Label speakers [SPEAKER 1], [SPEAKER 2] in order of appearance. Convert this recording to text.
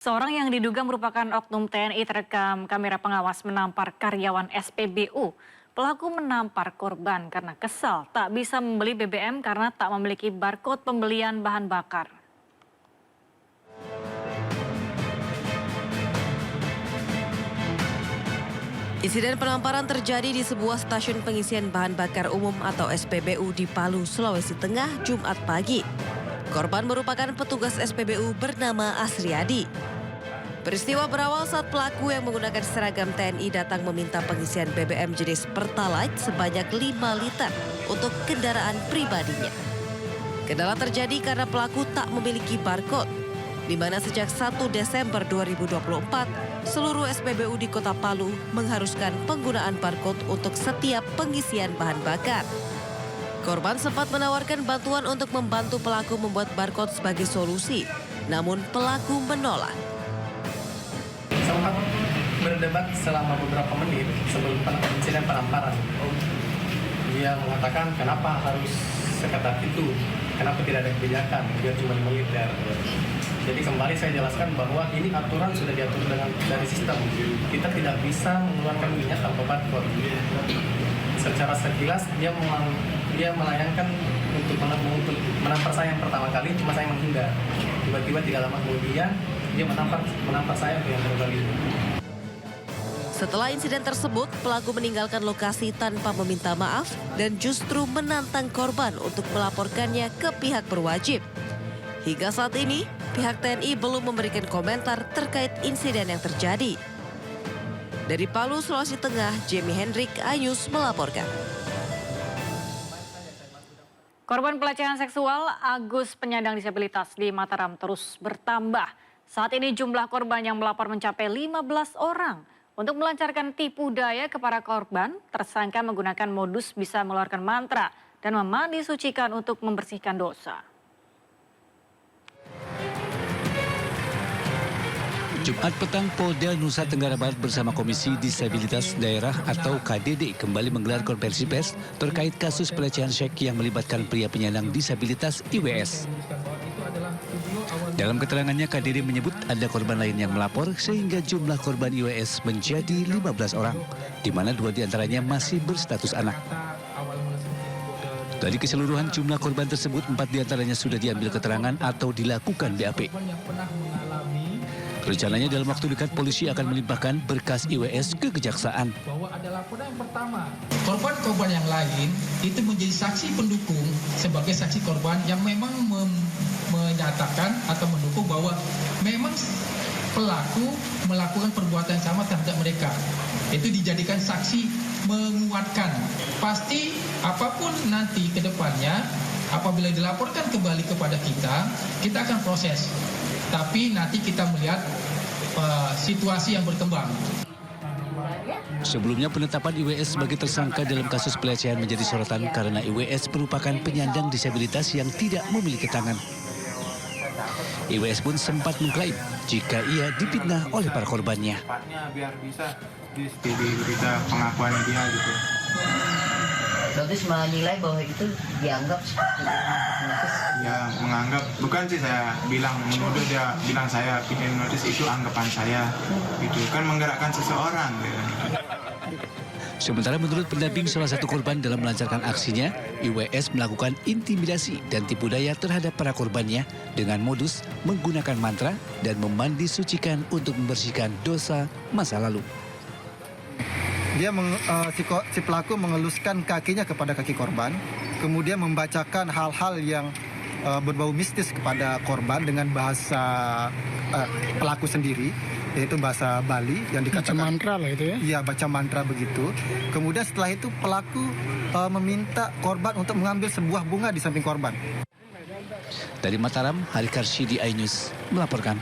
[SPEAKER 1] Seorang yang diduga merupakan oknum TNI terekam kamera pengawas menampar karyawan SPBU. Pelaku menampar korban karena kesal tak bisa membeli BBM karena tak memiliki barcode pembelian bahan bakar.
[SPEAKER 2] Insiden penamparan terjadi di sebuah stasiun pengisian bahan bakar umum atau SPBU di Palu, Sulawesi Tengah, Jumat pagi. Korban merupakan petugas SPBU bernama Asriadi. Peristiwa berawal saat pelaku yang menggunakan seragam TNI datang meminta pengisian BBM jenis Pertalite sebanyak 5 liter untuk kendaraan pribadinya. Kendala terjadi karena pelaku tak memiliki barcode, di mana sejak 1 Desember 2024, seluruh SPBU di Kota Palu mengharuskan penggunaan barcode untuk setiap pengisian bahan bakar. Korban sempat menawarkan bantuan untuk membantu pelaku membuat barcode sebagai solusi, namun pelaku menolak.
[SPEAKER 3] Sempat berdebat selama beberapa menit sebelum insiden penamparan. Dia mengatakan kenapa harus seketat itu, kenapa tidak ada kebijakan, dia cuma 5 liter. Jadi kembali saya jelaskan bahwa ini aturan sudah diatur dari sistem. Kita tidak bisa mengeluarkan minyak tanpa barcode. Secara sekilas dia melayangkan untuk menampar saya yang pertama kali, cuma saya menghindar. Tiba-tiba tidak lama kemudian dia menampar saya yang kedua kali.
[SPEAKER 2] Setelah insiden tersebut, pelaku meninggalkan lokasi tanpa meminta maaf dan justru menantang korban untuk melaporkannya ke pihak berwajib. Hingga saat ini, pihak TNI belum memberikan komentar terkait insiden yang terjadi. Dari Palu, Sulawesi Tengah, Jamie Hendrik, iNews melaporkan.
[SPEAKER 1] Korban pelecehan seksual Agus penyandang disabilitas di Mataram terus bertambah. Saat ini jumlah korban yang melapor mencapai 15 orang. Untuk melancarkan tipu daya kepada korban, tersangka menggunakan modus bisa mengeluarkan mantra dan memandi sucikan untuk membersihkan dosa.
[SPEAKER 4] Jumat petang, Polda Nusa Tenggara Barat bersama Komisi Disabilitas Daerah atau KDD kembali menggelar konferensi pers terkait kasus pelecehan seks yang melibatkan pria penyandang disabilitas IWS. Dalam keterangannya, KDD menyebut ada korban lain yang melapor sehingga jumlah korban IWS menjadi 15 orang, di mana 2 diantaranya masih berstatus anak. Dari keseluruhan jumlah korban tersebut, 4 diantaranya sudah diambil keterangan atau dilakukan BAP. Rencananya dalam waktu dekat polisi akan melimpahkan berkas IWS ke kejaksaan.
[SPEAKER 5] Bahwa ada laporan yang pertama, korban-korban yang lain itu menjadi saksi pendukung sebagai saksi korban yang memang menyatakan atau mendukung bahwa memang pelaku melakukan perbuatan yang sama terhadap mereka. Itu dijadikan saksi menguatkan. Pasti apapun nanti ke depannya, apabila dilaporkan kembali kepada kita akan proses. Tapi nanti kita melihat situasi yang berkembang.
[SPEAKER 4] Sebelumnya penetapan IWS sebagai tersangka dalam kasus pelecehan menjadi sorotan karena IWS merupakan penyandang disabilitas yang tidak memiliki tangan. IWS pun sempat mengklaim jika ia difitnah oleh para korbannya.
[SPEAKER 6] Biar bisa jadi berita pengakuan dia gitu.
[SPEAKER 7] Terus menilai bahwa itu dianggap seperti
[SPEAKER 6] Ya menganggap, bukan sih saya bilang, menuduh, dia bilang saya bikin notis itu anggapan saya. Itu kan menggerakkan seseorang. Gitu.
[SPEAKER 4] Sementara menurut pendamping salah satu korban dalam melancarkan aksinya, IWS melakukan intimidasi dan tipu daya terhadap para korbannya dengan modus menggunakan mantra dan memandi sucikan untuk membersihkan dosa masa lalu.
[SPEAKER 8] Dia si pelaku mengeluskan kakinya kepada kaki korban, kemudian membacakan hal-hal yang berbau mistis kepada korban dengan bahasa pelaku sendiri, yaitu bahasa Bali yang dikatakan
[SPEAKER 9] baca mantra lah itu ya?
[SPEAKER 8] Iya, baca mantra begitu. Kemudian setelah itu pelaku meminta korban untuk mengambil sebuah bunga di samping korban.
[SPEAKER 4] Dari Mataram, Hari Karsyidi, iNews melaporkan.